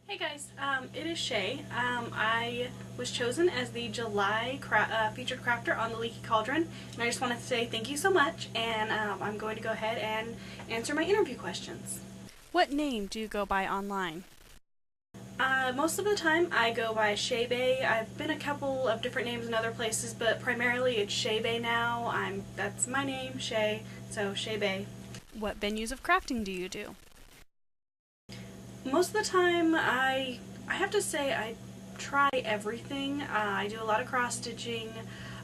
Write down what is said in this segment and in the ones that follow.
Hey guys, it is Shae. I was chosen as the July featured crafter on the Leaky Cauldron, and I just wanted to say thank you so much, and I'm going to go ahead and answer my interview questions. What name do you go by online? Most of the time I go by Shae. I've been a couple of different names in other places, but primarily it's Shae now. That's my name, Shae, so Shae. What venues of crafting do you do? Most of the time I have to say I try everything. I do a lot of cross stitching,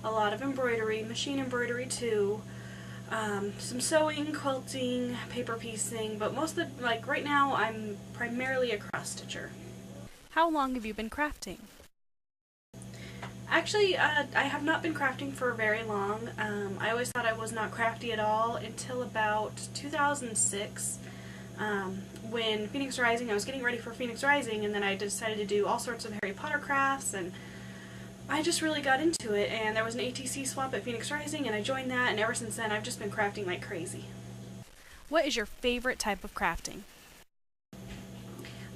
a lot of embroidery, machine embroidery too, some sewing, quilting, paper piecing, but most of the, like right now I'm primarily a cross stitcher. How long have you been crafting? Actually, I have not been crafting for very long. I always thought I was not crafty at all until about 2006. When Phoenix Rising, I was getting ready for Phoenix Rising, and then I decided to do all sorts of Harry Potter crafts, and I just really got into it, and there was an ATC swap at Phoenix Rising, and I joined that, and ever since then I've just been crafting like crazy. What is your favorite type of crafting?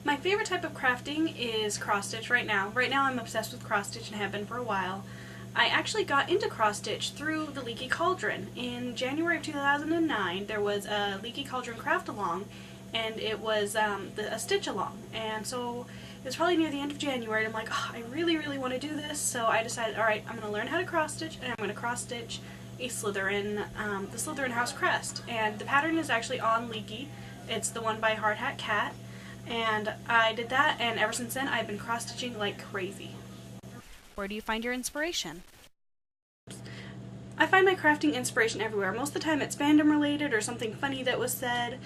My favorite type of crafting is cross stitch right now. Right now I'm obsessed with cross stitch and have been for a while. I actually got into cross stitch through the Leaky Cauldron. In January of 2009 there was a Leaky Cauldron craft along, and it was a stitch along, and so it was probably near the end of January, and I'm like, oh, I really want to do this, so I decided, alright, I'm going to learn how to cross stitch, and I'm going to cross stitch a Slytherin, the Slytherin House crest, and the pattern is actually on Leaky. It's the one by Hard Hat Cat, and I did that, and ever since then I've been cross stitching like crazy. Where do you find your inspiration? I find my crafting inspiration everywhere. Most of the time it's fandom related or something funny that was said,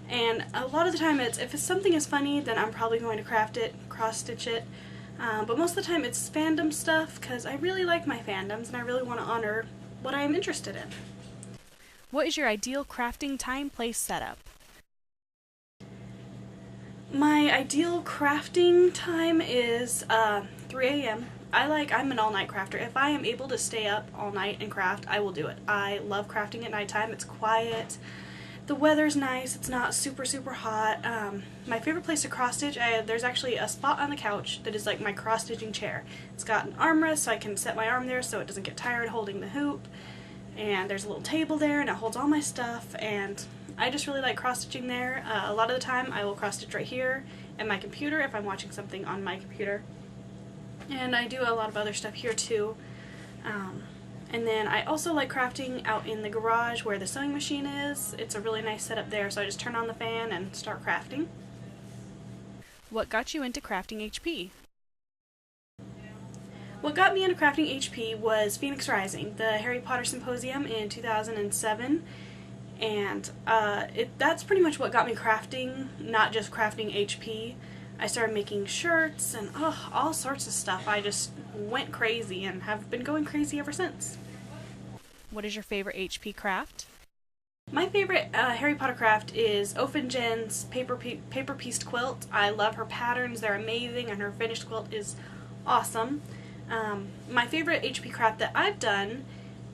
and a lot of the time if something is funny, then I'm probably going to craft it, cross stitch it. But most of the time it's fandom stuff because I really like my fandoms and I really want to honor what I am interested in. What is your ideal crafting time place setup? My ideal crafting time is 3 a.m. I'm an all-night crafter. If I am able to stay up all night and craft, I will do it. I love crafting at nighttime. It's quiet. The weather's nice. It's not super hot. My favorite place to cross stitch, there's actually a spot on the couch that is like my cross stitching chair. It's got an armrest so I can set my arm there so it doesn't get tired holding the hoop. And there's a little table there and it holds all my stuff, and I just really like cross stitching there. A lot of the time I will cross stitch right here at my computer if I'm watching something on my computer. And I do a lot of other stuff here too. And then I also like crafting out in the garage where the sewing machine is. It's a really nice setup there, so I just turn on the fan and start crafting. What got you into crafting HP? What got me into crafting HP was Phoenix Rising, the Harry Potter Symposium in 2007. And that's pretty much what got me crafting, not just crafting HP. I started making shirts and all sorts of stuff. I just went crazy and have been going crazy ever since. What is your favorite HP craft? My favorite Harry Potter craft is Ophenjen's paper pieced quilt. I love her patterns, they're amazing, and her finished quilt is awesome. My favorite HP craft that I've done,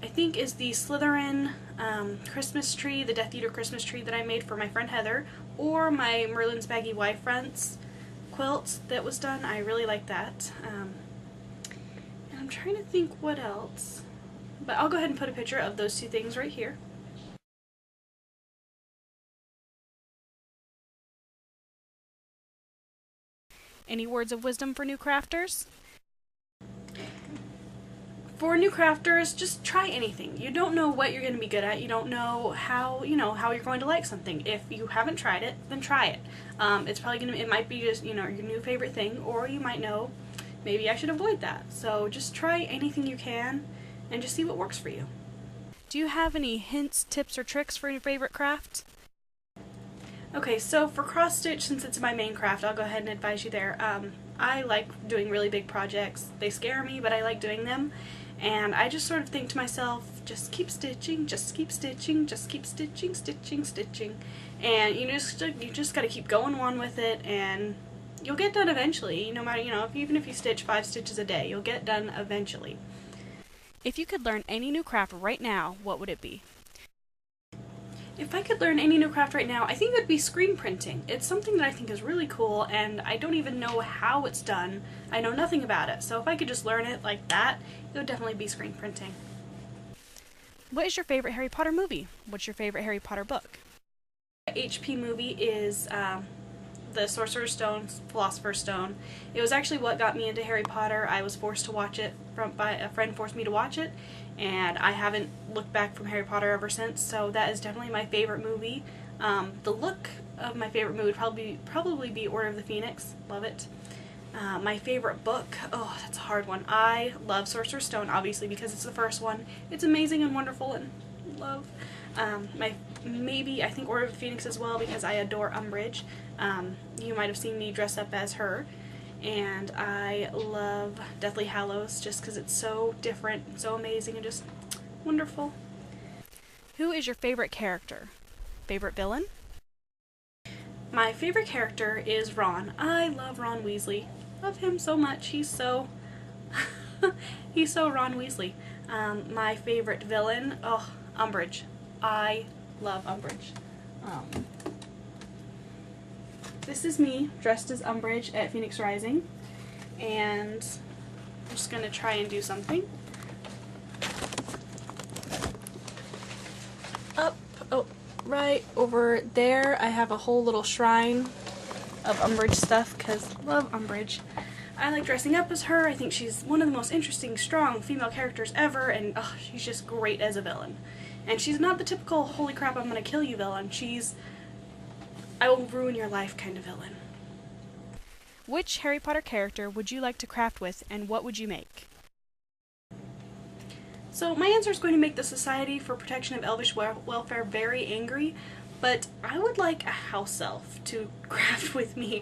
I think, is the Slytherin Christmas tree, the Death Eater Christmas tree that I made for my friend Heather, or my Merlin's Baggy Y Fronts quilt that was done. I really like that. And I'm trying to think what else, but I'll go ahead and put a picture of those two things right here. Any words of wisdom for new crafters? For new crafters, just try anything. You don't know what you're going to be good at. You don't know how you're going to like something. If you haven't tried it, then try it. It's probably it might be just your new favorite thing, or you might know maybe I should avoid that. So just try anything you can and just see what works for you. Do you have any hints, tips, or tricks for your favorite craft? Okay, so for cross stitch, since it's my main craft, I'll go ahead and advise you there. I like doing really big projects. They scare me, but I like doing them. And I just sort of think to myself, just keep stitching, just keep stitching, just keep stitching, stitching. And you just gotta keep going on with it, and you'll get done eventually. No matter, even if you stitch 5 stitches a day, you'll get done eventually. If you could learn any new craft right now, what would it be? If I could learn any new craft right now, I think it would be screen printing. It's something that I think is really cool, and I don't even know how it's done. I know nothing about it, so if I could just learn it like that, it would definitely be screen printing. What is your favorite Harry Potter movie? What's your favorite Harry Potter book? HP movie is the Sorcerer's Stone, Philosopher's Stone. It was actually what got me into Harry Potter. I was forced to watch it by a friend forced me to watch it, and I haven't looked back from Harry Potter ever since. So that is definitely my favorite movie. The look of my favorite movie would probably be Order of the Phoenix. Love it. My favorite book, oh, that's a hard one. I love Sorcerer's Stone, obviously, because it's the first one. It's amazing and wonderful and love. I think Order of the Phoenix as well, because I adore Umbridge. You might have seen me dress up as her. And I love Deathly Hallows just because it's so different, so amazing, and just wonderful. Who is your favorite character? Favorite villain? My favorite character is Ron. I love Ron Weasley. Love him so much. He's so he's so Ron Weasley. My favorite villain, oh, Umbridge. I love Umbridge. This is me dressed as Umbridge at Phoenix Rising, and I'm just going to try and do something. Right over there I have a whole little shrine of Umbridge stuff because I love Umbridge. I like dressing up as her. I think she's one of the most interesting, strong female characters ever, and she's just great as a villain. And she's not the typical holy crap I'm gonna kill you villain. She's I will ruin your life kind of villain. Which Harry Potter character would you like to craft with, and what would you make? So my answer is going to make the Society for Protection of Elvish Welfare very angry, but I would like a house elf to craft with me.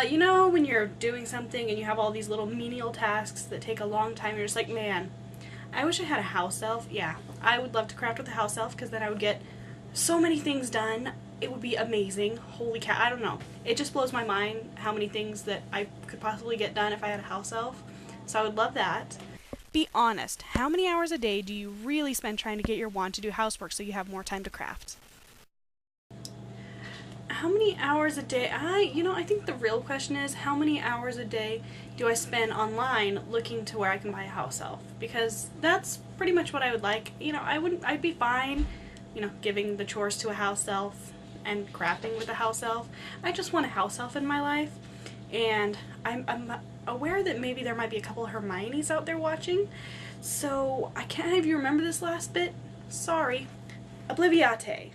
You know, when you're doing something and you have all these little menial tasks that take a long time, you're just like, man, I wish I had a house elf. Yeah, I would love to craft with a house elf because then I would get so many things done. It would be amazing. Holy cow, I don't know. It just blows my mind how many things that I could possibly get done if I had a house elf. So I would love that. Be honest, how many hours a day do you really spend trying to get your wand to do housework so you have more time to craft? How many hours a day? I think the real question is how many hours a day do I spend online looking to where I can buy a house elf? Because that's pretty much what I would like. I'd be fine, giving the chores to a house elf and crafting with a house elf. I just want a house elf in my life, and I'm aware that maybe there might be a couple of Hermiones out there watching, so I can't have you remember this last bit. Sorry. Obliviate.